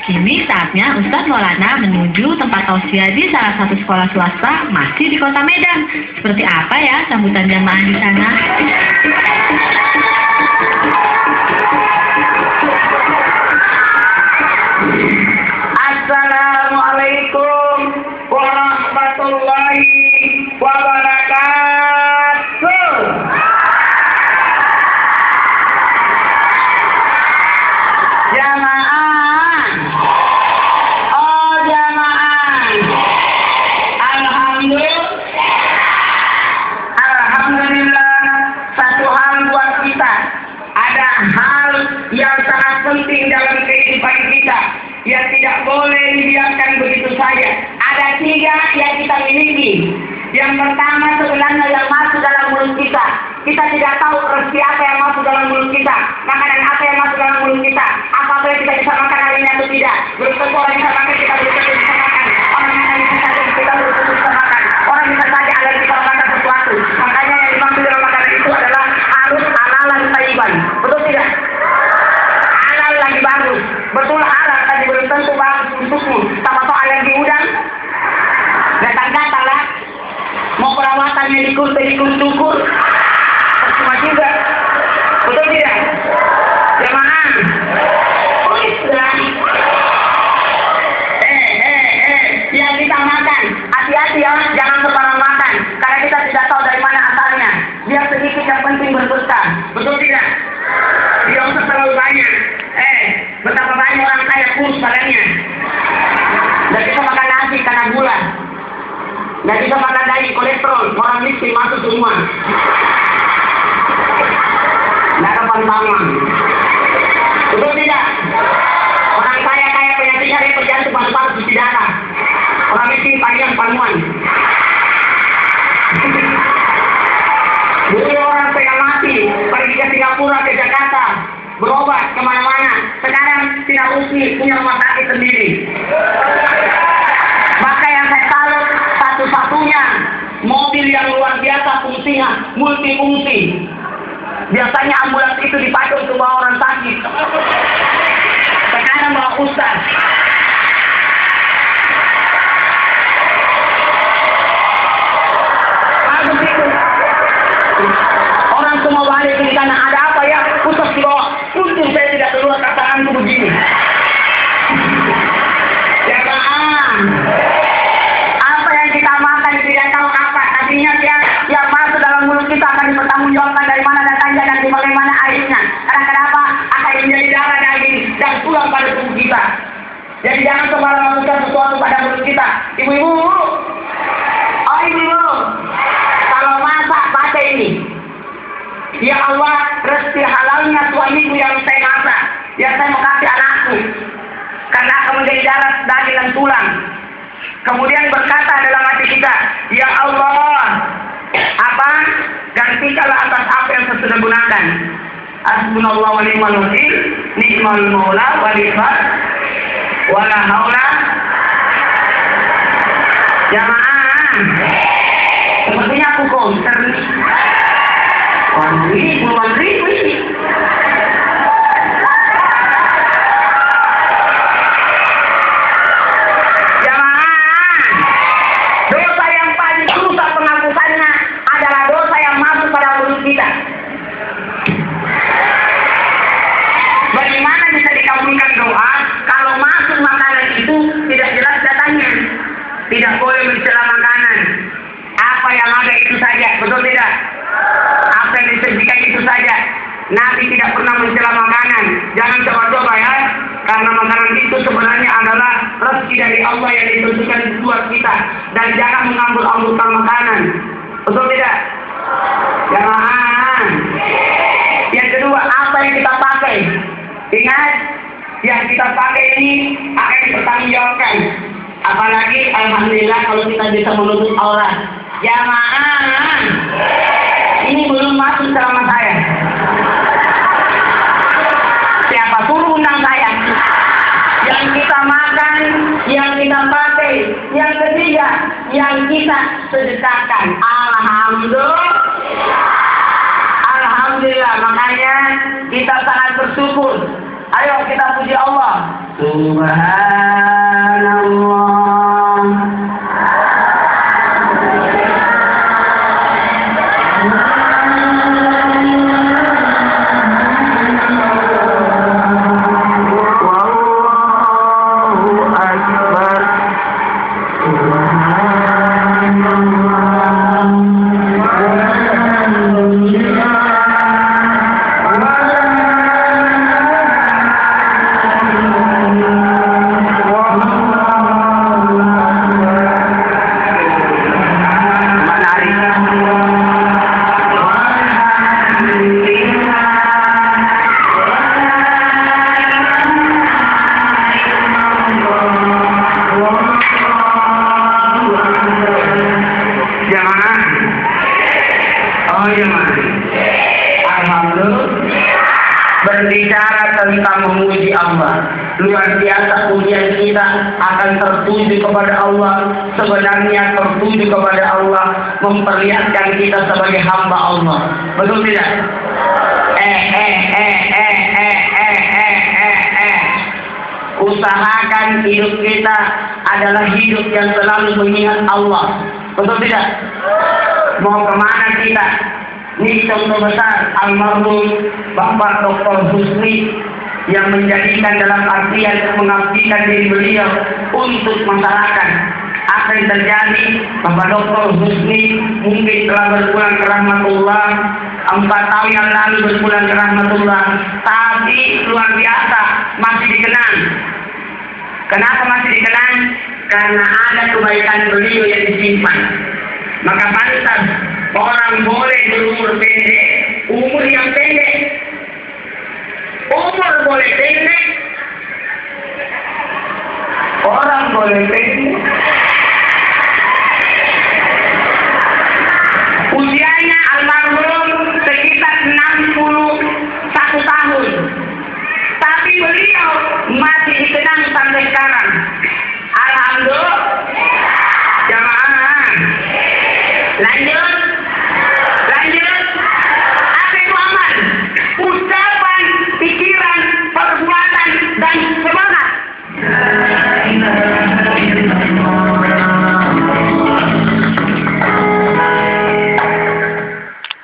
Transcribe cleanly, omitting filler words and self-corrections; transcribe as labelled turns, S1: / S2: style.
S1: Kini saatnya Ustadz Maulana menuju tempat tausiah di salah satu sekolah swasta masih di Kota Medan. Seperti apa ya sambutan jamaah di sana?
S2: Assalamualaikum warahmatullahi wabarakatuh. Jamaah. Penting dalam kehidupan kita yang tidak boleh dibiarkan begitu saja. Ada 3 yang kita miliki. Yang pertama sebenarnya yang masuk dalam mulut kita. Kita tidak tahu rezeki apa yang masuk dalam mulut kita, makanan apa yang masuk dalam mulut kita, apa yang kita bisa makan hari ini atau tidak. Belum tentu orang bisa makan, kita belum tentu bisa makan. Orang yang bisa saja kita belum tentu bisa makan. Orang bisa saja alergi kalau makan sesuatu. Makanya yang dimaksud dalam makanan itu adalah harus halalan thayyiban. Betul tidak? Lagi bagus, betul halal tadi belum tentu bagus untukmu. Sama soal alergi udang, gatal-gatal lah. Mau perawatan medikus cukur, cuma juga, betul tidak? Jamaah, oh sudah. Yang kita makan, hati-hati ya, jangan sembarang makan, karena kita tidak tahu dari mana asalnya. Biar sedikit yang penting berberkah, betul tidak? Tidak usah terlalu banyak. Betapa banyak orang kaya kurus badannya. Nggak bisa makan nasi karena gula. Nggak bisa makan daging kolesterol. Orang miskin masuk semua. Nggak ada pantangan. Betul tidak? Orang kaya penyakitnya repot jantung paru-paru cuci darah. Orang miskin panjang panuan. Dulu orang pengen mati pergi ke Singapura, ke Jakarta, berobat kemana-mana. Sekarang tidak usah punya rumah sakit sendiri. Maka yang saya salut satu-satunya mobil yang luar biasa fungsinya, multifungsi. Biasanya ambulans itu dipakai untuk bawa orang sakit. Sekarang bawa ustaz. Bagus itu. Orang semua balik di sana, ada apa ya? Ustaz di bawah. Untung saya tidak keluar kataanku begini. Jamaah, apa yang kita makan tidak tahu apa. Artinya yang masuk dalam mulut kita akan dipertanggungjawabkan dari mana datangnya dan di bagaimana airnya. Karena kenapa? Akan menjadi darah daging dan pulang pada tubuh kita. Jadi jangan sembarang masukkan sesuatu pada mulut kita. Ibu-ibu, oh ibu-ibu, kalau masak baca ini. Ya Allah, rezeki halalnya suamiku yang saya masak, yang saya mau kasih anakku, karena akan menjadi darah, daging dan tulang. Kemudian berkata dalam hati kita, ya Allah, apa? Gantikanlah atas apa yang saya sudah gunakan. Hasbunallah wa ni'mal wakil, ni'mal maula wa ni'mal wala haula. Jamaah, sepertinya aku konser. Puluhan ribu ini. Jamaah, dosa yang paling susah penghapusannya adalah dosa yang masuk pada mulut kita. Bagaimana bisa dikabulkan doa kalau masuk makanan itu tidak jelas datanya? Tidak boleh mencela makanan. Apa yang ada itu saja, betul tidak? Apa yang disajikan itu saja. Nabi tidak pernah mencela makanan. Jangan coba-coba ya. Karena makanan itu sebenarnya adalah rezeki dari Allah yang ditentukan buat kita. Dan jangan mengambil-ambilkan makanan. Betul tidak? Jangan. Yang kedua, apa yang kita pakai? Ingat, yang kita pakai ini akan dipertanggungjawabkan. Apalagi alhamdulillah kalau kita bisa menutup aurat. Jamaah, ini belum masuk selama saya. Siapa suruh undang saya? Yang kita makan, yang kita pakai, Yang ketiga, yang kita sedekahkan. Alhamdulillah, makanya kita sangat bersyukur. Ayo kita puji Allah. Subhanallah. Berbicara tentang memuji Allah, luar biasa pujian kita akan tertuju kepada Allah. Sebenarnya tertuju kepada Allah memperlihatkan kita sebagai hamba Allah, betul tidak? Usahakan hidup kita adalah hidup yang selalu mengingat Allah, betul tidak? Mau kemana kita? Ini contoh besar almarhum Bapak Dr. Husni yang menjadikan dalam artian mengabdikan diri beliau untuk masyarakat. Apa yang terjadi? Bapak Dr. Husni mungkin telah berpulang ke rahmatullah, 4 tahun yang lalu berpulang ke rahmatullah, tapi luar biasa masih dikenang. Kenapa masih dikenang? Karena ada kebaikan beliau yang disimpan. Maka pantas orang boleh berumur pendek, umur yang pendek. Umur boleh pendek, orang boleh pendek. Usianya almarhum sekitar 61 tahun. Tapi beliau masih dikenang sampai sekarang. Alhamdulillah. Jamaah. Lanjut.